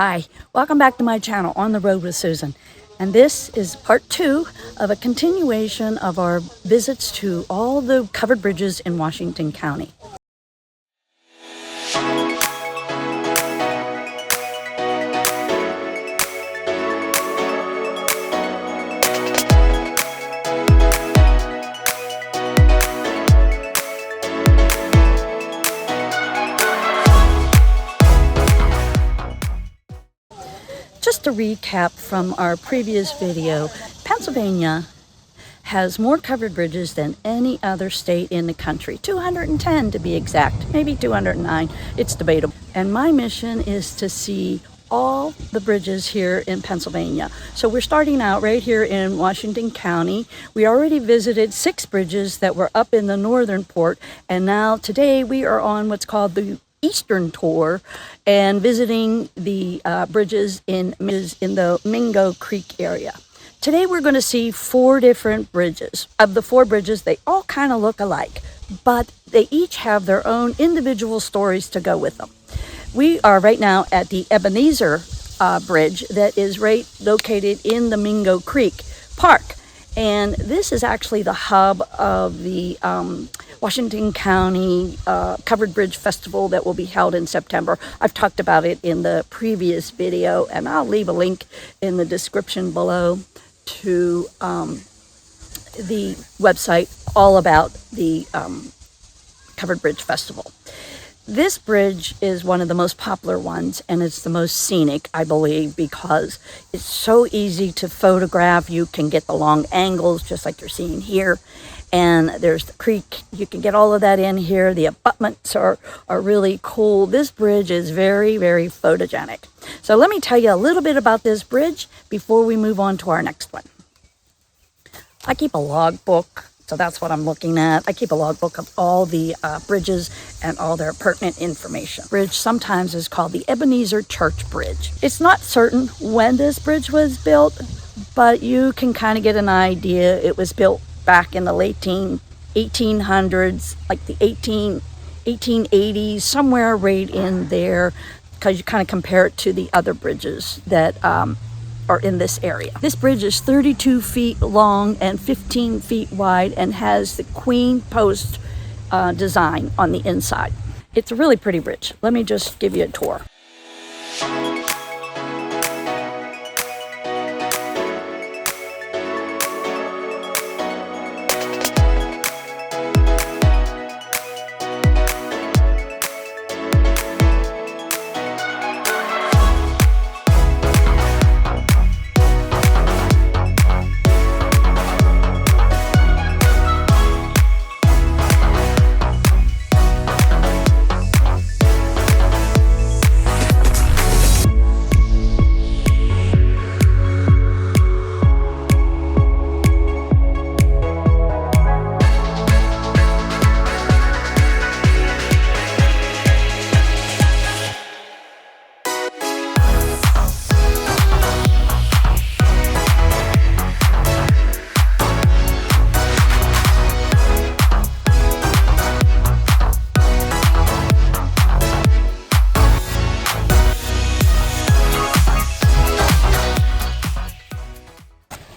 Hi, welcome back to my channel, On the Road with Susan. And this is part 2 of a continuation of our visits to all the covered bridges in Washington County. Just to recap from our previous video, Pennsylvania has more covered bridges than any other state in the country. 210 to be exact, maybe 209, it's debatable. And my mission is to see all the bridges here in Pennsylvania. So we're starting out right here in Washington County. We already visited 6 bridges that were up in the northern port, and now today we are on what's called the Eastern tour and visiting the bridges in the Mingo Creek area. Today we're going to see 4 different bridges. Of the 4 bridges, they all kind of look alike, but they each have their own individual stories to go with them. We are right now at the Ebenezer Bridge that is right located in the Mingo Creek Park. And this is actually the hub of the Washington County Covered Bridge Festival that will be held in September. I've talked about it in the previous video, and I'll leave a link in the description below to the website all about the Covered Bridge Festival. This bridge is one of the most popular ones, and it's the most scenic, I believe, because it's so easy to photograph. You can get the long angles just like you're seeing here, and there's the creek. You can get all of that in here. The abutments are really cool. This bridge is very, very photogenic. So let me tell you a little bit about this bridge before we move on to our next one. I keep a logbook. So that's what I'm looking at. I keep a logbook of all the bridges and all their pertinent information. Bridge sometimes is called the Ebenezer Church Bridge. It's not certain when this bridge was built, but you can kind of get an idea. It was built back in the late 1800s, like the 1880s, somewhere right in there, because you kind of compare it to the other bridges that are in this area. This bridge is 32 feet long and 15 feet wide and has the queen post design on the inside. It's a really pretty bridge. Let me just give you a tour.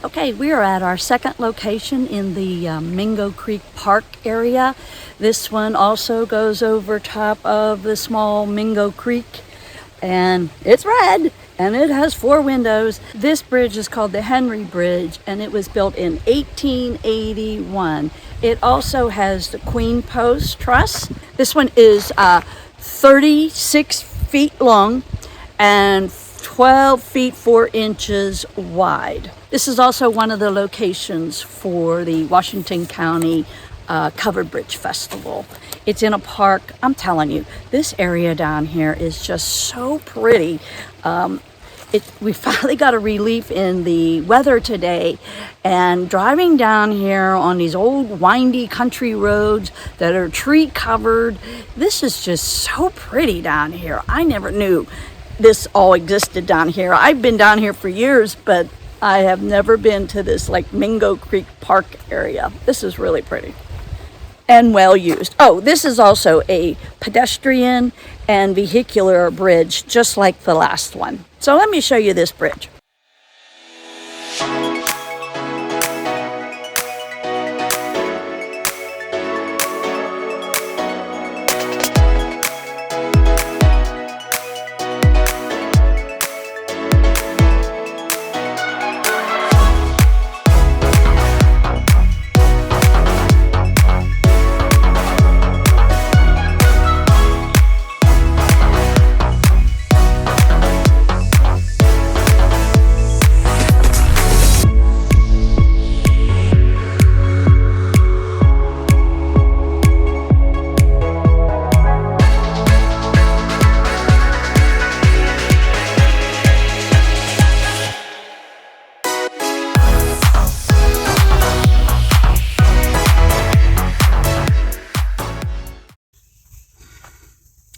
Okay, we are at our second location in the Mingo Creek Park area. This one also goes over top of the small Mingo Creek, and it's red and it has 4 windows. This bridge is called the Henry Bridge, and it was built in 1881. It also has the queen post truss. This one is 36 feet long and 12 feet 4 inches wide. This is also one of the locations for the Washington County Covered Bridge Festival. It's in a park. I'm telling you, this area down here is just so pretty. We finally got a relief in the weather today, and driving down here on these old windy country roads that are tree covered, this is just so pretty down here. I never knew this all existed down here. I've been down here for years, but I have never been to this like Mingo Creek Park area. This is really pretty and well used. Oh, this is also a pedestrian and vehicular bridge, just like the last one. So let me show you this bridge.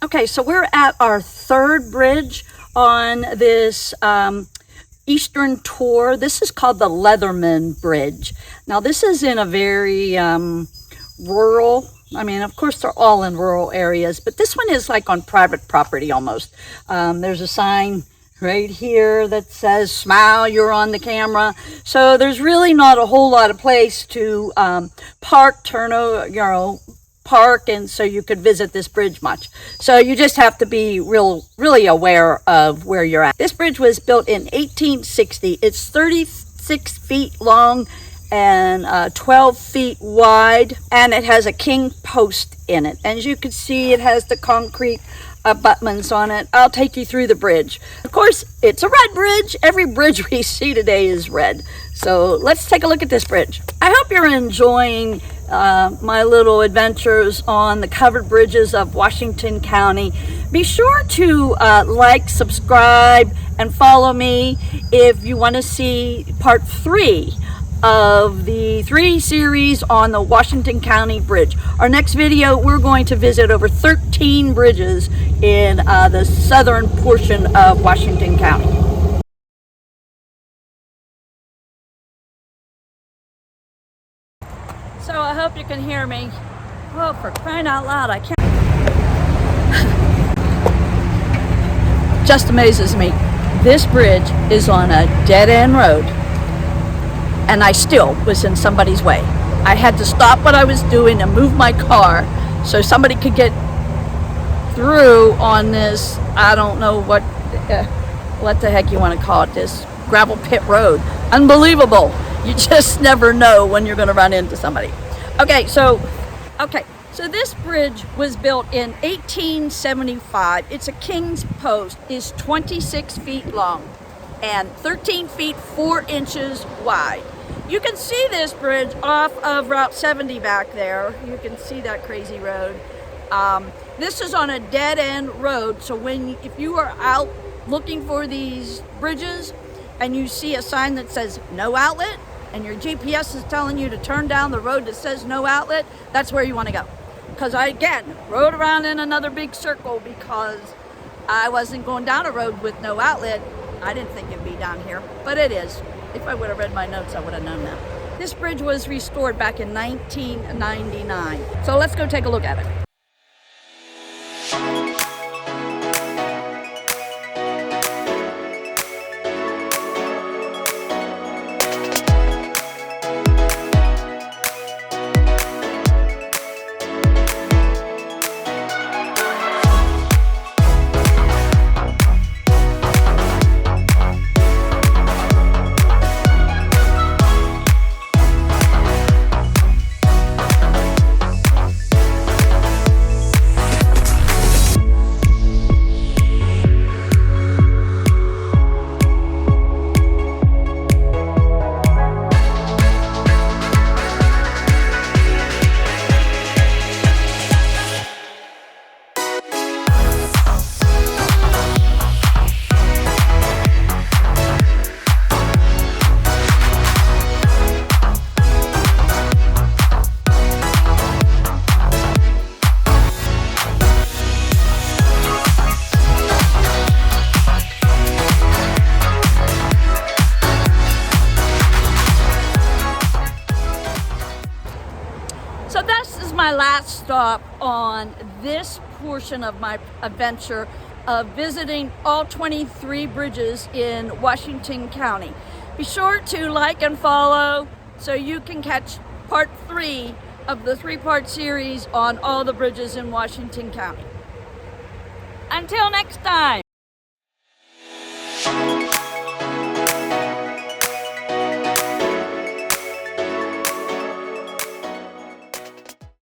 Okay, so we're at our third bridge on this Eastern tour. This is called the Leatherman Bridge. Now, this is in a very rural, I mean, of course, they're all in rural areas, but this one is like on private property almost. There's a sign right here that says, "Smile, you're on the camera." So there's really not a whole lot of place to park, park, and so you could visit this bridge much. So you just have to be really aware of where you're at. This bridge was built in 1860. It's 36 feet long and 12 feet wide, and it has a king post in it. And as you can see, it has the concrete abutments on it. I'll take you through the bridge. Of course, it's a red bridge. Every bridge we see today is red. So let's take a look at this bridge. I hope you're enjoying my little adventures on the covered bridges of Washington County. Be sure to like, subscribe, and follow me if you want to see part 3 of the 3 series on the Washington County Bridge. Our next video, we're going to visit over 13 bridges in the southern portion of Washington County. So I hope you can hear me. Oh, for crying out loud, I can't. Just amazes me. This bridge is on a dead-end road, and I still was in somebody's way. I had to stop what I was doing and move my car so somebody could get through on this, I don't know what the heck you want to call it, this gravel pit road. Unbelievable. You just never know when you're going to run into somebody. Okay, so this bridge was built in 1875. It's a king's post. It's 26 feet long and 13 feet 4 inches wide. You can see this bridge off of Route 70 back there. You can see that crazy road. This is on a dead-end road, so if you are out looking for these bridges and you see a sign that says no outlet, and your GPS is telling you to turn down the road that says no outlet, that's where you want to go. Because I, again, rode around in another big circle because I wasn't going down a road with no outlet. I didn't think it'd be down here, but it is. If I would have read my notes, I would have known that. This bridge was restored back in 1999. So let's go take a look at it. My last stop on this portion of my adventure of visiting all 23 bridges in Washington County. Be sure to like and follow so you can catch part 3 of the 3-part series on all the bridges in Washington County. Until next time.